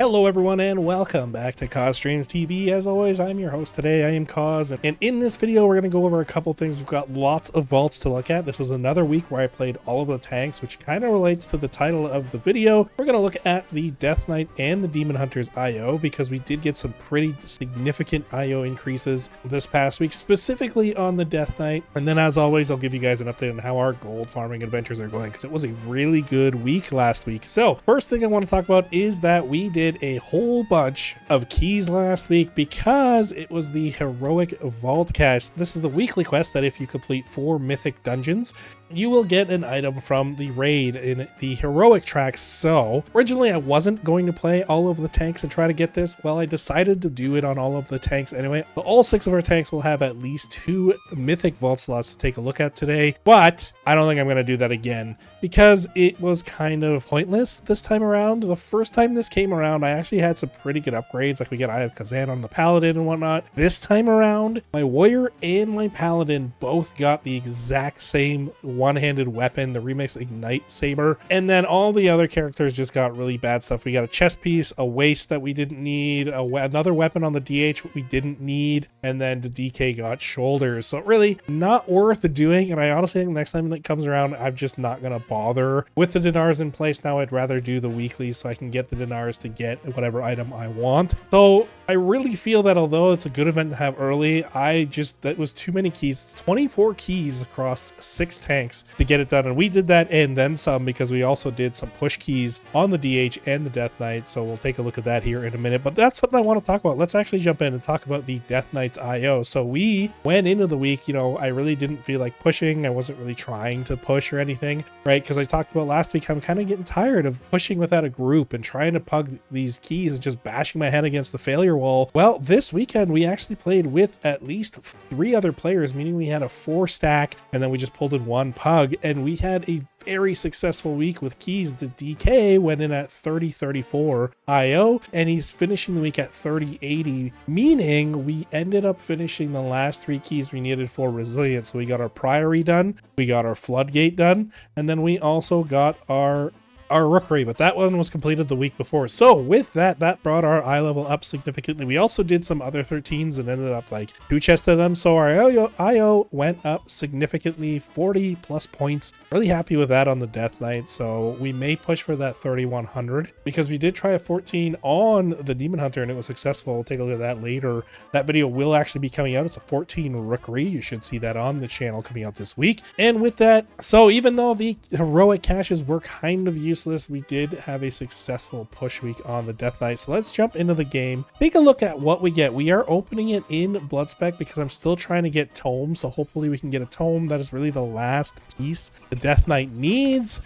Hello everyone and welcome back to Cause Streams TV. As always, I'm your host today. I am Cause, and in this video we're going to go over a couple things. We've got lots of vaults to look at. This was another week where I played all of the tanks, which kind of relates to the title of the video. We're going to look at the Death Knight and the Demon Hunter's IO because we did get some pretty significant IO increases this past week, specifically on the Death Knight. And then as always, I'll give you guys an update on how our gold farming adventures are going because it was a really good week last week. So first thing I want to talk about is that we did a whole bunch of keys last week because it was the heroic vault cache. This is the weekly quest that if you complete 4 mythic dungeons, you will get an item from the raid in the heroic tracks. So originally I wasn't going to play all of the tanks and try to get this. Well, I decided to do it on all of the tanks anyway. But all 6 of our tanks will have at least 2 mythic vault slots to take a look at today. But I don't think I'm going to do that again because it was kind of pointless this time around. The first time this came around, I actually had some pretty good upgrades. Like we got Eye of Kazan on the Paladin and whatnot. This time around, my warrior and my Paladin both got the exact same one-handed weapon, the remix Ignite Saber, and then all the other characters just got really bad stuff. We got a chest piece, a waist that we didn't need, another weapon on the DH we didn't need, and then the DK got shoulders. So really not worth doing, and I honestly think next time it comes around, I'm just not gonna bother with the dinars in place now. I'd rather do the weekly so I can get the dinars to get whatever item I want. So I really feel that although it's a good event to have early, that was too many keys. It's 24 keys across 6 tanks to get it done, and we did that and then some because we also did some push keys on the DH and the Death Knight. So we'll take a look at that here in a minute, but that's something I want to talk about. Let's actually jump in and talk about the Death Knight's IO. So we went into the week, I really didn't feel like pushing. I wasn't really trying to push or anything, right? Because I talked about last week, I'm kind of getting tired of pushing without a group and trying to pug these keys and just bashing my head against the failure wall. Well, this weekend we actually played with at least 3 other players, meaning we had a 4 stack and then we just pulled in 1 pug, and we had a very successful week with keys. The DK went in at 30-34 IO and he's finishing the week at 30-80, meaning we ended up finishing the last 3 keys we needed for resilience. So we got our Priory done, we got our Floodgate done, and then we also got our Rookery, but that one was completed the week before. So with that brought our eye level up significantly. We also did some other 13s and ended up like 2 chests of them. So our IO went up significantly, 40 plus points. Really happy with that on the Death Knight. So we may push for that 3100 because we did try a 14 on the Demon Hunter and it was successful. We'll take a look at that later. That video will actually be coming out. It's a 14 Rookery. You should see that on the channel coming out this week. And with that, so even though the heroic caches were kind of useless, we did have a successful push week on the Death Knight. So let's jump into the game, take a look at what we get. We are opening it in Bloodspec because I'm still trying to get Tome, so hopefully we can get a Tome. That is really the last piece the Death Knight needs,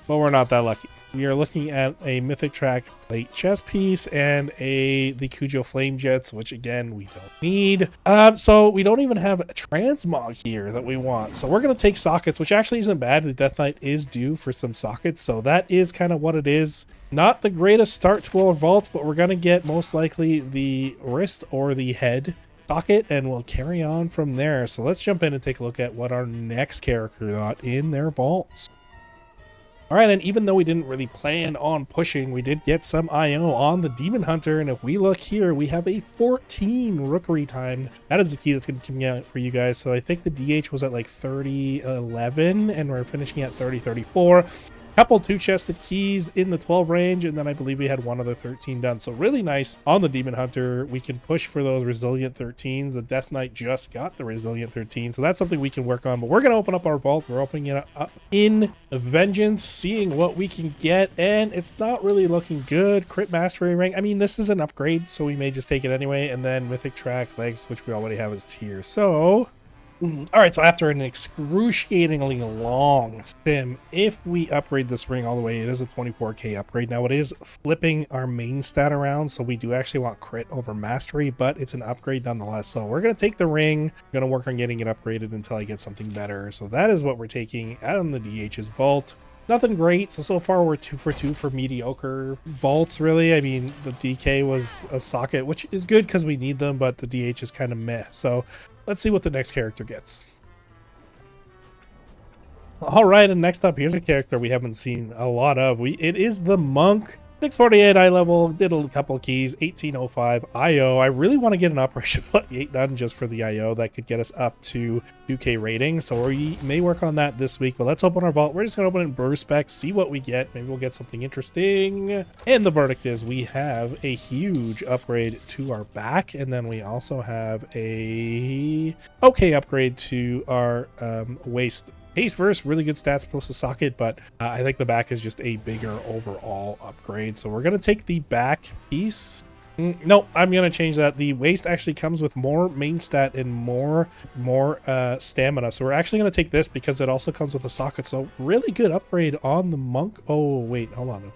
but we're not that lucky. We are looking at a Mythic Track plate chest piece and the Cujo Flame Jets, which again, we don't need. So we don't even have a transmog here that we want. So we're going to take sockets, which actually isn't bad. The Death Knight is due for some sockets. So that is kind of what it is. Not the greatest start to our vaults, but we're going to get most likely the wrist or the head socket and we'll carry on from there. So let's jump in and take a look at what our next character got in their vaults. All right, and even though we didn't really plan on pushing, we did get some IO on the Demon Hunter, and if we look here, we have a 14 Rookery time. That is the key that's going to come out for you guys. So I think the DH was at like 30-11, and we're finishing at 30-34. Couple 2-chested keys in the 12 range, and then I believe we had one other 13 done. So really nice on the Demon Hunter. We can push for those resilient 13s. The Death Knight just got the resilient 13, so that's something we can work on. But we're going to open up our vault. We're opening it up in Vengeance, seeing what we can get, and it's not really looking good. Crit Mastery Ring. I mean, this is an upgrade, so we may just take it anyway. And then Mythic Track Legs, which we already have as tier. So all right, so after an excruciatingly long sim, if we upgrade this ring all the way, it is a 24k upgrade. Now it is flipping our main stat around, so we do actually want crit over mastery, but it's an upgrade nonetheless. So we're going to take the ring, going to work on getting it upgraded until I get something better. So that is what we're taking out on the DH's vault. Nothing great. So far we're 2 for 2 for mediocre vaults, really. I mean, the DK was a socket, which is good because we need them, but the DH is kind of meh. So let's see what the next character gets. All right, and next up, here's a character we haven't seen a lot of. It is the Monk. 648 eye level, did a couple of keys, 1805 IO. I really want to get an Operation 48 done just for the IO. That could get us up to 2K rating. So we may work on that this week, but let's open our vault. We're just going to open it in burst spec, see what we get. Maybe we'll get something interesting. And the verdict is we have a huge upgrade to our back. And then we also have a okay upgrade to our waist. Haste verse, really good stats plus the socket, but I think the back is just a bigger overall upgrade. So we're going to take the back piece. No, I'm going to change that. The waist actually comes with more main stat and more stamina. So we're actually going to take this because it also comes with a socket. So really good upgrade on the monk. Oh, wait, hold on.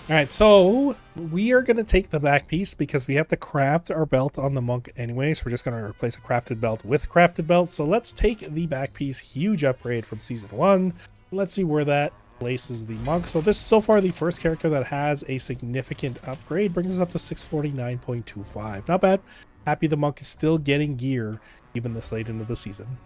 All right, so we are going to take the back piece because we have to craft our belt on the monk anyway. So we're just going to replace a crafted belt with crafted belt. So let's take the back piece, huge upgrade from season 1. Let's see where that places the monk. So this is so far the first character that has a significant upgrade, brings us up to 649.25. Not bad. Happy the monk is still getting gear even this late into the season.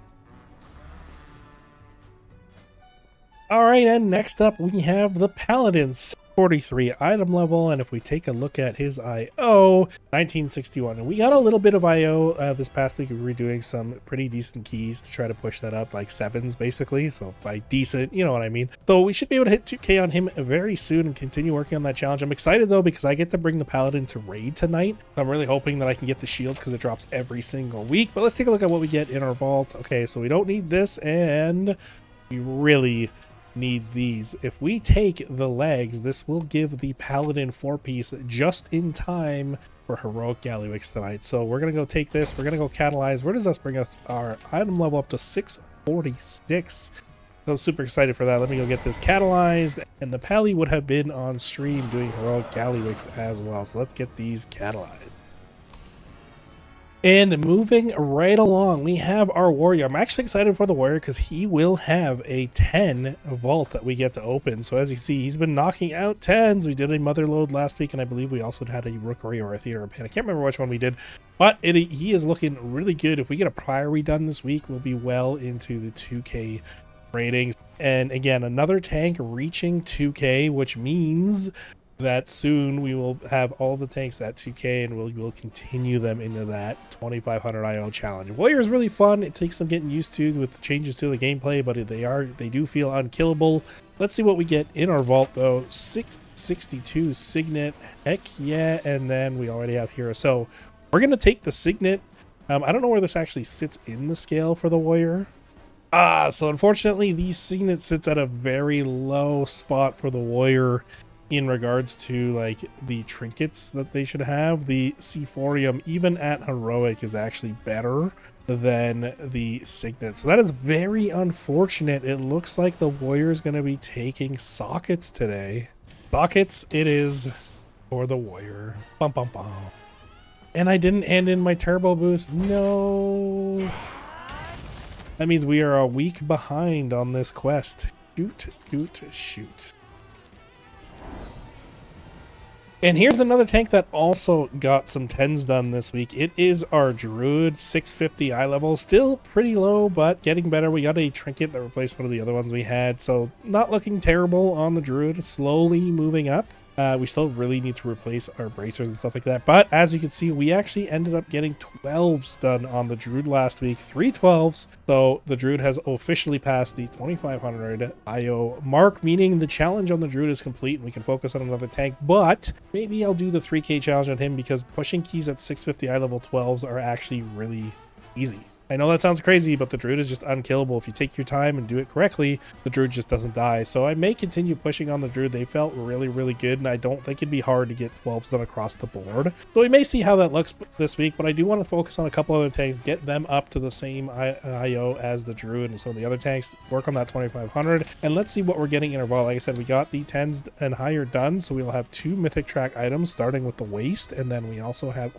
All right, and next up we have the Paladins. 43 item level, and if we take a look at his IO, 1961, and we got a little bit of IO this past week. We were doing some pretty decent keys to try to push that up, like 7s basically. So by decent, you know what I mean. So we should be able to hit 2K on him very soon and continue working on that challenge. I'm excited though because I get to bring the Paladin to raid tonight. I'm really hoping that I can get the shield because it drops every single week. But let's take a look at what we get in our vault. Okay, so we don't need this, and we really need these. If we take the legs, this will give the Paladin 4-piece just in time for Heroic Gallywix tonight. So we're gonna go take this, we're gonna go catalyze. Where does this bring us? Our item level up to 646. I'm super excited for that. Let me go get this catalyzed, and the Pally would have been on stream doing Heroic Gallywix as well. So let's get these catalyzed. And moving right along, we have our warrior. I'm actually excited for the warrior because he will have a 10 vault that we get to open. So as you see, he's been knocking out 10s. We did a mother load last week, and I believe we also had a rookery or a theater of pain. I can't remember which one we did, but he is looking really good. If we get a priory done this week, we'll be well into the 2K ratings. And again, another tank reaching 2K, which means that soon we will have all the tanks at 2K, and we will continue them into that 2500 IO challenge. Warrior is really fun. It takes some getting used to with the changes to the gameplay, but they do feel unkillable. Let's see what we get in our vault though. 662 Signet, heck yeah, and then we already have Hero. So we're gonna take the Signet. I don't know where this actually sits in the scale for the warrior. So unfortunately the Signet sits at a very low spot for the warrior in regards to like the trinkets that they should have. The Sephorium, even at Heroic, is actually better than the Signet. So that is very unfortunate. It looks like the warrior is going to be taking sockets today. Sockets it is for the warrior. Bum, bum, bum. And I didn't end in my turbo boost. No. That means we are a week behind on this quest. Shoot, shoot, shoot. And here's another tank that also got some 10s done this week. It is our Druid, 650 eye level. Still pretty low, but getting better. We got a trinket that replaced one of the other ones we had. So not looking terrible on the Druid. Slowly moving up. We still really need to replace our bracers and stuff like that. But as you can see, we actually ended up getting 12s done on the Druid last week. 3 12s. So the Druid has officially passed the 2500 IO mark, meaning the challenge on the Druid is complete and we can focus on another tank. But maybe I'll do the 3K challenge on him because pushing keys at 650 eye level 12s are actually really easy. I know that sounds crazy, but the Druid is just unkillable. If you take your time and do it correctly, the Druid just doesn't die. So I may continue pushing on the Druid. They felt really, really good, and I don't think it'd be hard to get 12s done across the board. So we may see how that looks this week, but I do want to focus on a couple other tanks, get them up to the same IO as the Druid and some of the other tanks, work on that 2500, and let's see what we're getting in our vault. Like I said, we got the 10s and higher done, so we'll have 2 Mythic track items, starting with the waist, and then we also have,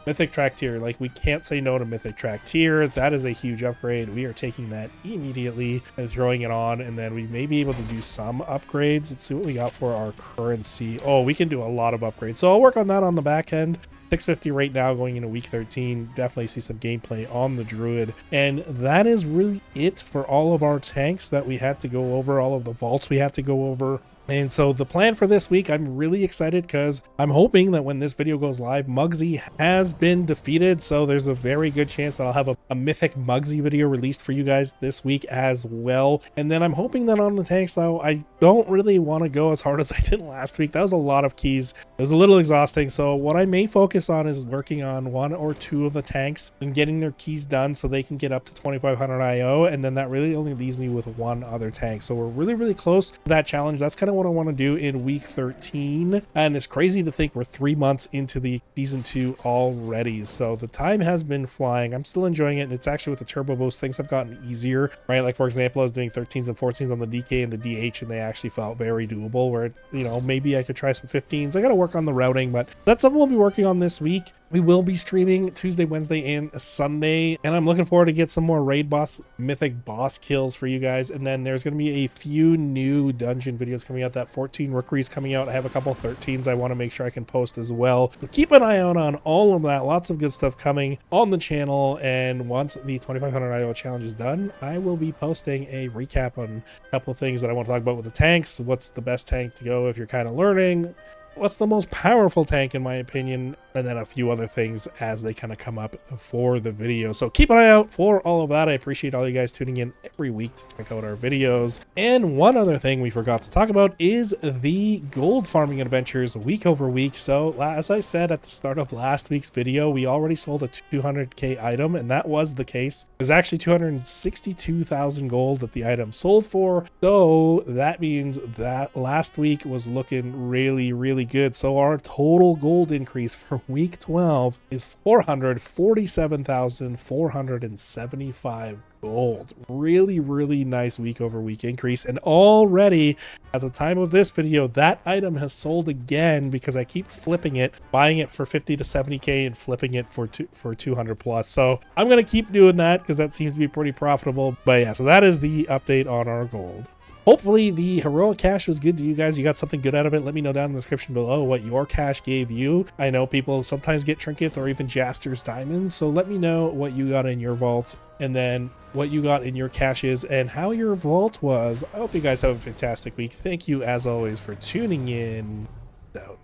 Mythic track tier. Like, we can't say no to Mythic track tier. That is a huge upgrade. We are taking that immediately and throwing it on, and then we may be able to do some upgrades. Let's see what we got for our currency. Oh, we can do a lot of upgrades, so I'll work on that on the back end. 650 right now going into week 13. Definitely see some gameplay on the Druid, and that is really it for all of our tanks that we had to go over, all of the vaults we had to go over. And so the plan for this week, I'm really excited because I'm hoping that when this video goes live, Muggsy has been defeated. So there's a very good chance that I'll have a Mythic Muggsy video released for you guys this week as well. And then I'm hoping that on the tanks, though, I don't really want to go as hard as I did last week. That was a lot of keys. It was a little exhausting. So what I may focus on is working on 1 or 2 of the tanks and getting their keys done so they can get up to 2500 IO. And then that really only leaves me with 1 other tank. So we're really, really close to that challenge. That's kind of what I want to do in week 13, and it's crazy to think we're 3 months into the season 2 already. So the time has been flying. I'm still enjoying it, and it's actually with the turbo boost, things have gotten easier, right? Like for example, I was doing 13s and 14s on the DK and the DH, and they actually felt very doable, where, you know, maybe I could try some 15s. I gotta work on the routing, but that's something we'll be working on this week. We will be streaming Tuesday, Wednesday, and Sunday, and I'm looking forward to get some more raid boss, mythic boss kills for you guys. And then there's going to be a few new dungeon videos coming out. That 14 rookeries coming out. I have a couple 13s I want to make sure I can post as well. So keep an eye out on all of that. Lots of good stuff coming on the channel. And once the 2500 IO challenge is done, I will be posting a recap on a couple of things that I want to talk about with the tanks. What's the best tank to go if you're kind of learning? What's the most powerful tank in my opinion, and then a few other things as they kind of come up for the video. So keep an eye out for all of that. I appreciate all you guys tuning in every week to check out our videos. And one other thing we forgot to talk about is the gold farming adventures week over week. So as I said at the start of last week's video, we already sold a 200k item, and that was the case. There's actually 262,000 gold that the item sold for. So that means that last week was looking really, really good. So our total gold increase for week 12 is 447,475 gold. Really, really nice week over week increase. And already at the time of this video, that item has sold again because I keep flipping it, buying it for 50 to 70k and flipping it for 200 plus. So I'm going to keep doing that because that seems to be pretty profitable. But yeah, so that is the update on our gold. Hopefully the heroic cash was good to you guys. You got something good out of it. Let me know down in the description below what your cash gave you. I know people sometimes get trinkets or even Jaster's diamonds, so let me know what you got in your vaults and then what you got in your caches and how your vault was. I hope you guys have a fantastic week. Thank you as always for tuning in. Out.